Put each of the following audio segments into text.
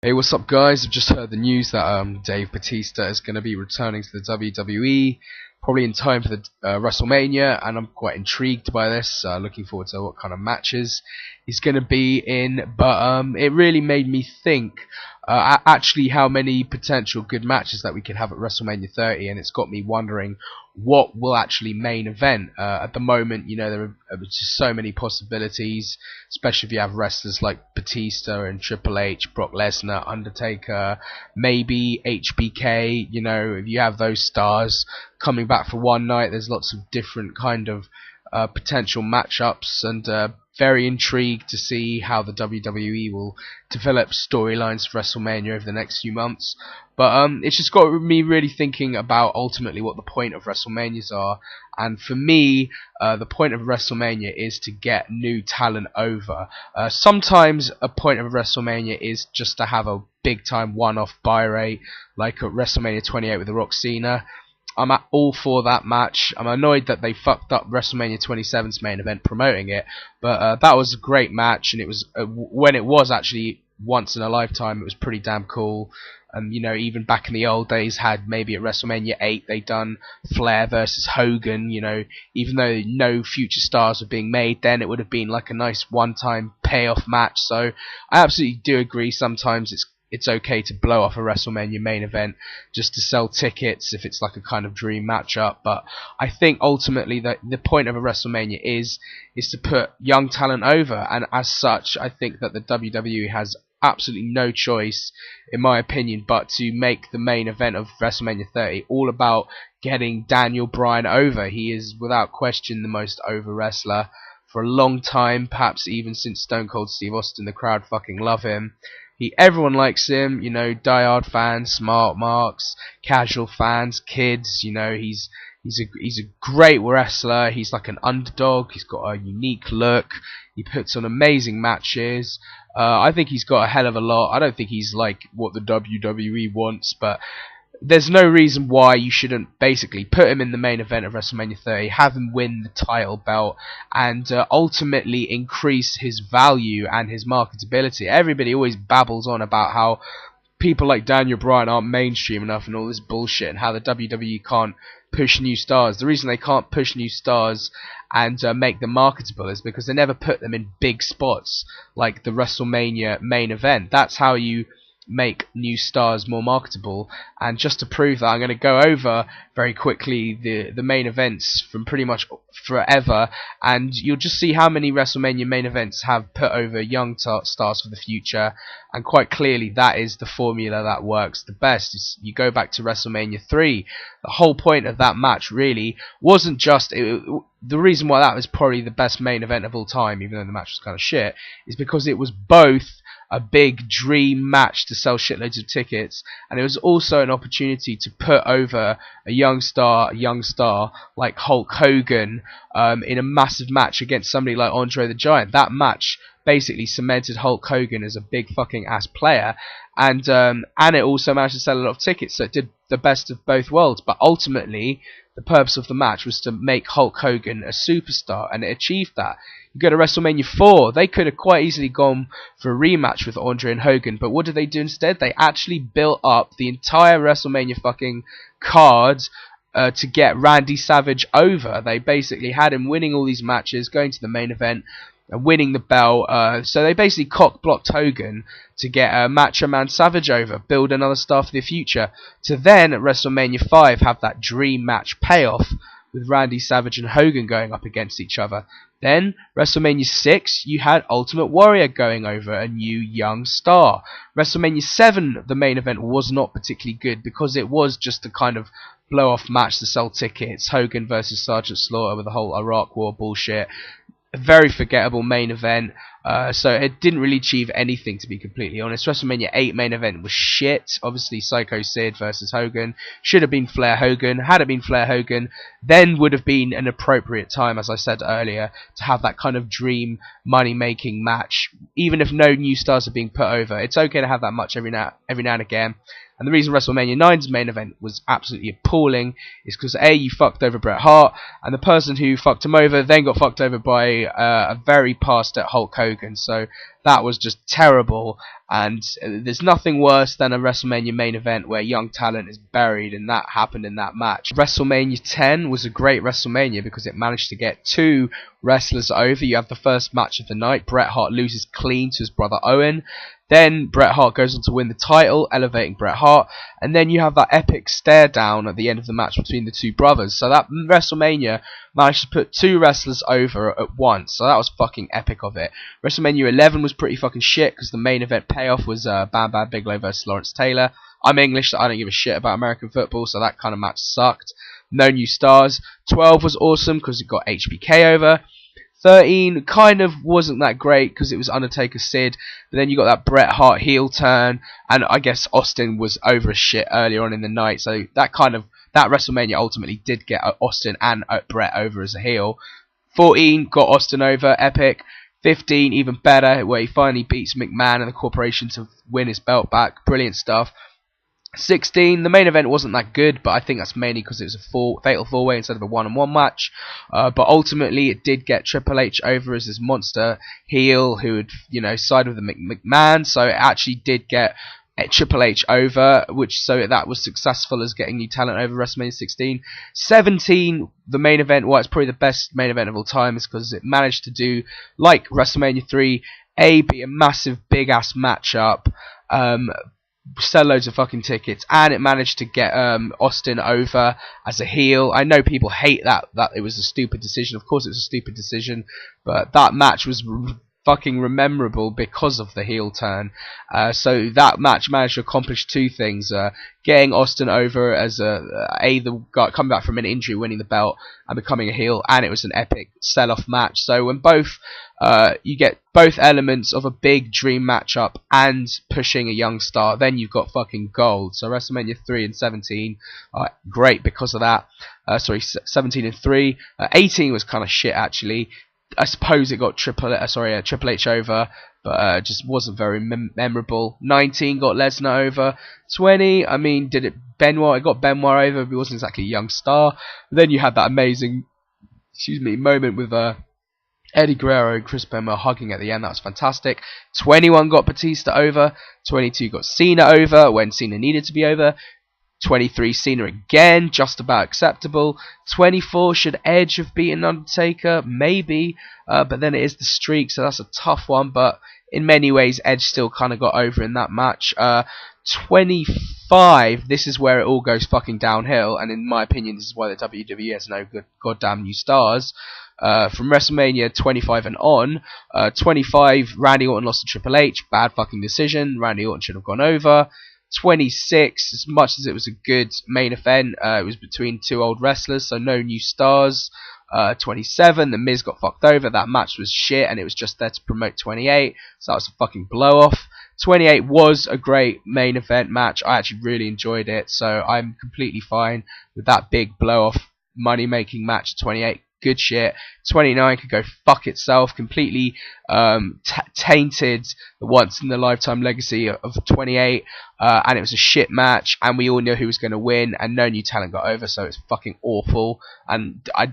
Hey, what's up, guys? I've just heard the news that Dave Bautista is going to be returning to the WWE, probably in time for the WrestleMania, and I'm quite intrigued by this. Looking forward to what kind of matches he's going to be in. But it really made me think actually how many potential good matches that we could have at WrestleMania 30, and it's got me wondering what will actually main event. At the moment, you know, there are just so many possibilities, especially if you have wrestlers like Batista and Triple H, Brock Lesnar, Undertaker, maybe HBK. You know, if you have those stars coming back for one night, there's lots of different kind of potential matchups, and very intrigued to see how the WWE will develop storylines for WrestleMania over the next few months. But it's just got me really thinking about ultimately what the point of WrestleManias are. And for me, the point of WrestleMania is to get new talent over. Sometimes a point of WrestleMania is just to have a big time one-off buy rate, like at WrestleMania 28 with The Rock Cena. I'm all for that match. I'm annoyed that they fucked up WrestleMania 27's main event promoting it, but that was a great match, and it was when it was actually once in a lifetime. It was pretty damn cool. And you know, even back in the old days, had maybe at WrestleMania 8 they done Flair versus Hogan. You know, even though no future stars were being made, then it would have been like a nice one-time payoff match. So I absolutely do agree. Sometimes it's okay to blow off a WrestleMania main event just to sell tickets if it's like a kind of dream matchup. But I think ultimately that the point of a WrestleMania is to put young talent over, and as such, I think that the WWE has absolutely no choice, in my opinion, but to make the main event of WrestleMania 30 all about getting Daniel Bryan over. He is without question the most over wrestler for a long time, perhaps even since Stone Cold Steve Austin. The crowd fucking love him. Everyone likes him, you know, diehard fans, smart marks, casual fans, kids. You know, he's a great wrestler. He's like an underdog. He's got a unique look. He puts on amazing matches. I think he's got a hell of a lot. I don't think he's like what the WWE wants, but there's no reason why you shouldn't basically put him in the main event of WrestleMania 30, have him win the title belt, and ultimately increase his value and his marketability. Everybody always babbles on about how people like Daniel Bryan aren't mainstream enough and all this bullshit, and how the WWE can't push new stars. The reason they can't push new stars and make them marketable is because they never put them in big spots like the WrestleMania main event. That's how you make new stars more marketable. And just to prove that, I'm going to go over very quickly the main events from pretty much forever, and you'll just see how many WrestleMania main events have put over young stars for the future. And quite clearly that is the formula that works the best. You go back to WrestleMania 3, the whole point of that match really wasn't just the reason why that was probably the best main event of all time, even though the match was kind of shit, is because it was both a big dream match to sell shitloads of tickets, and it was also an opportunity to put over a young star like Hulk Hogan in a massive match against somebody like Andre the Giant. That match basically cemented Hulk Hogan as a big fucking ass player, and it also managed to sell a lot of tickets, so it did the best of both worlds. But ultimately, the purpose of the match was to make Hulk Hogan a superstar, and it achieved that. You go to WrestleMania 4, they could have quite easily gone for a rematch with Andre and Hogan, but what did they do instead? They actually built up the entire WrestleMania fucking card to get Randy Savage over. They basically had him winning all these matches, going to the main event, and winning the belt. So they basically cock-blocked Hogan to get Macho Man Savage over, build another star for the future, to then at WrestleMania 5 have that dream match payoff with Randy Savage and Hogan going up against each other. Then, WrestleMania 6, you had Ultimate Warrior going over, a new young star. WrestleMania 7, the main event, was not particularly good because it was just a kind of blow-off match to sell tickets. Hogan versus Sergeant Slaughter with the whole Iraq War bullshit. A very forgettable main event, so it didn't really achieve anything, to be completely honest. WrestleMania 8 main event was shit. Obviously, Psycho Sid versus Hogan should have been Flair Hogan. Had it been Flair Hogan, then would have been an appropriate time, as I said earlier, to have that kind of dream money-making match. Even if no new stars are being put over, it's okay to have that match every now and again. And the reason WrestleMania 9's main event was absolutely appalling is because A, you fucked over Bret Hart, and the person who fucked him over then got fucked over by a very past at Hulk Hogan. So that was just terrible, and there's nothing worse than a WrestleMania main event where young talent is buried, and that happened in that match. WrestleMania 10 was a great WrestleMania because it managed to get 2 wrestlers over. You have the first match of the night, Bret Hart loses clean to his brother Owen. Then Bret Hart goes on to win the title, elevating Bret Hart, and then you have that epic stare down at the end of the match between the 2 brothers. So that WrestleMania managed to put 2 wrestlers over at once, so that was fucking epic of it. WrestleMania 11 was pretty fucking shit because the main event payoff was Bam Bam Bigelow versus Lawrence Taylor. I'm English, so I don't give a shit about American football, so that kind of match sucked. No new stars. 12 was awesome because it got HBK over. 13 kind of wasn't that great because it was Undertaker Sid, but then you got that Bret Hart heel turn, and I guess Austin was over as shit earlier on in the night, so that WrestleMania ultimately did get Austin and Bret over as a heel. 14 got Austin over, epic. 15 even better, where he finally beats McMahon and the Corporation to win his belt back, brilliant stuff. 16, the main event wasn't that good, but I think that's mainly because it was a fatal 4-way instead of a 1-on-1 match. But ultimately, it did get Triple H over as his monster heel who would, side with the McMahon. So it actually did get Triple H over, so that was successful as getting new talent over WrestleMania 16. 17, the main event, it's probably the best main event of all time, is because it managed to do, like WrestleMania 3, be a massive, big-ass matchup, sell loads of fucking tickets, and it managed to get Austin over as a heel. I know people hate that it was a stupid decision. Of course it was a stupid decision, but that match was fucking memorable because of the heel turn. So that match managed to accomplish 2 things: getting Austin over as the guy coming back from an injury, winning the belt, and becoming a heel, and it was an epic sell-off match. So when you get both elements of a big dream matchup and pushing a young star, then you've got fucking gold. So WrestleMania 3 and 17 are great because of that. 17 and 3. 18 was kind of shit actually. I suppose it got Triple H over, but just wasn't very memorable. 19 got Lesnar over. 20, did it Benoit? It got Benoit over, but he wasn't exactly a young star. Then you had that amazing, moment with Eddie Guerrero and Chris Benoit hugging at the end. That was fantastic. 21 got Batista over. 22 got Cena over when Cena needed to be over. 23 Cena again, just about acceptable. 24 should Edge have beaten Undertaker? Maybe, but then it is the streak, so that's a tough one, but in many ways Edge still kind of got over in that match. 25, this is where it all goes fucking downhill, and in my opinion this is why the WWE has no good goddamn new stars. From WrestleMania 25 and on, 25 Randy Orton lost to Triple H, bad fucking decision, Randy Orton should have gone over. 26, as much as it was a good main event, it was between 2 old wrestlers, so no new stars. 27, The Miz got fucked over, that match was shit, and it was just there to promote 28, so that was a fucking blow-off. 28 was a great main event match, I actually really enjoyed it, so I'm completely fine with that big blow-off money-making match. 28, good shit. 29 could go fuck itself, completely tainted the once-in-a-lifetime legacy of 28, and it was a shit match, and we all knew who was going to win, and no new talent got over, so it's fucking awful, and I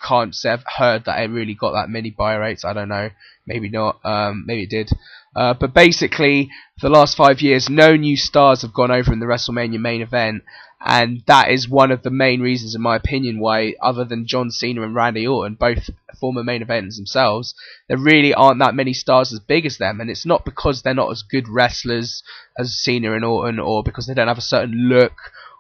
can't say I've heard that it really got that many buy rates. I don't know, maybe not, maybe it did. But basically, for the last 5 years, no new stars have gone over in the WrestleMania main event, and that is one of the main reasons, in my opinion, why, other than John Cena and Randy Orton, both former main eventers themselves, there really aren't that many stars as big as them, and it's not because they're not as good wrestlers as Cena and Orton, or because they don't have a certain look,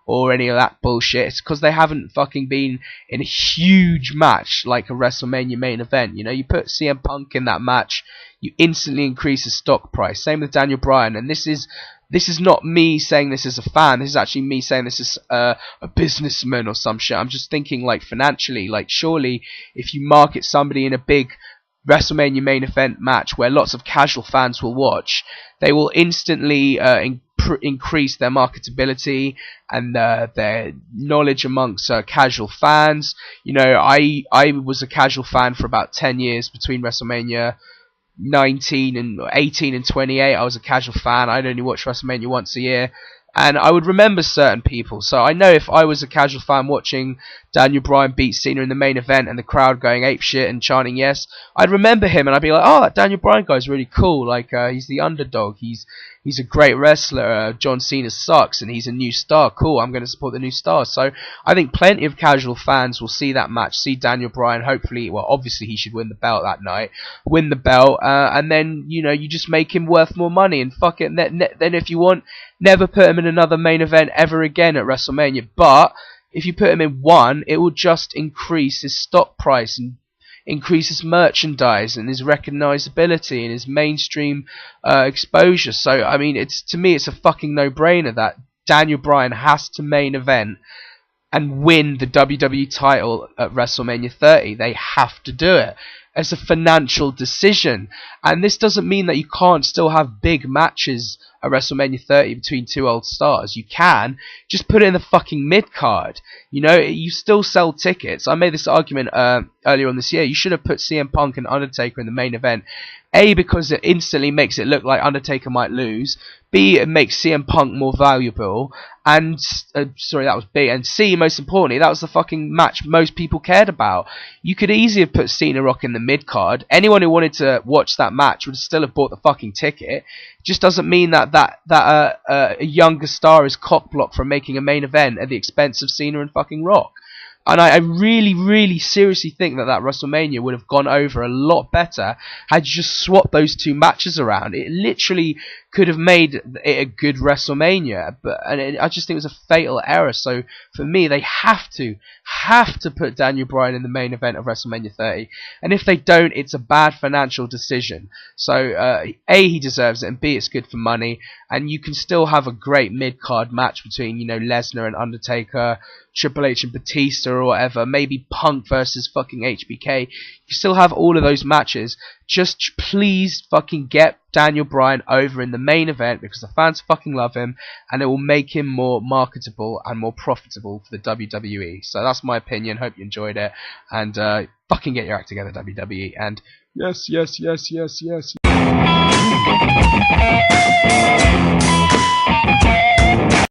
or any of that bullshit. It's because they haven't fucking been in a huge match like a WrestleMania main event. You put CM Punk in that match, you instantly increase the stock price. Same with Daniel Bryan, and this is not me saying this as a fan. This is actually me saying this as a businessman or some shit. I'm just thinking like financially. Like surely if you market somebody in a big WrestleMania main event match where lots of casual fans will watch, they will instantly increase their marketability and their knowledge amongst casual fans. I was a casual fan for about 10 years between WrestleMania 19 and 18 and 28. I was a casual fan. I'd only watch WrestleMania once a year. and I would remember certain people. So I know if I was a casual fan watching Daniel Bryan beat Cena in the main event and the crowd going apeshit and chanting yes, I'd remember him and I'd be like, oh, that Daniel Bryan guy's really cool. Like, he's the underdog. He's a great wrestler. John Cena sucks and he's a new star. Cool, I'm going to support the new star. So I think plenty of casual fans will see that match, see Daniel Bryan. Hopefully, well, obviously he should win the belt that night. Win the belt, and then, you know, you just make him worth more money and fuck it. Then if you want, never put him in another main event ever again at WrestleMania. But if you put him in one, it will just increase his stock price and increase his merchandise and his recognizability and his mainstream exposure. So I mean, to me it's a fucking no-brainer that Daniel Bryan has to main event and win the WWE title at WrestleMania 30. They have to do it. It's a financial decision. And this doesn't mean that you can't still have big matches at WrestleMania 30 between two old stars. You can. Just put it in the fucking mid-card. You know, you still sell tickets. I made this argument earlier on this year. You should have put CM Punk and Undertaker in the main event. A, because it instantly makes it look like Undertaker might lose. B, it makes CM Punk more valuable. And, sorry, that was B. And C, most importantly, that was the fucking match most people cared about. You could easily have put Cena Rock in the mid-card. Anyone who wanted to watch that match would still have bought the fucking ticket. It just doesn't mean that a younger star is cock-blocked from making a main event at the expense of Cena and fucking Rock. And I really, really seriously think that WrestleMania would have gone over a lot better had you just swapped those two matches around. It literally could have made it a good WrestleMania, I just think it was a fatal error. So for me, they have to put Daniel Bryan in the main event of WrestleMania 30. And if they don't, it's a bad financial decision. So A, he deserves it, and B, it's good for money. And you can still have a great mid-card match between, you know, Lesnar and Undertaker, Triple H and Batista or whatever, maybe Punk versus fucking HBK. You still have all of those matches. Just please fucking get Daniel Bryan over in the main event because the fans fucking love him and it will make him more marketable and more profitable for the WWE. So that's my opinion. Hope you enjoyed it, and fucking get your act together, WWE. And yes, yes, yes, yes, yes.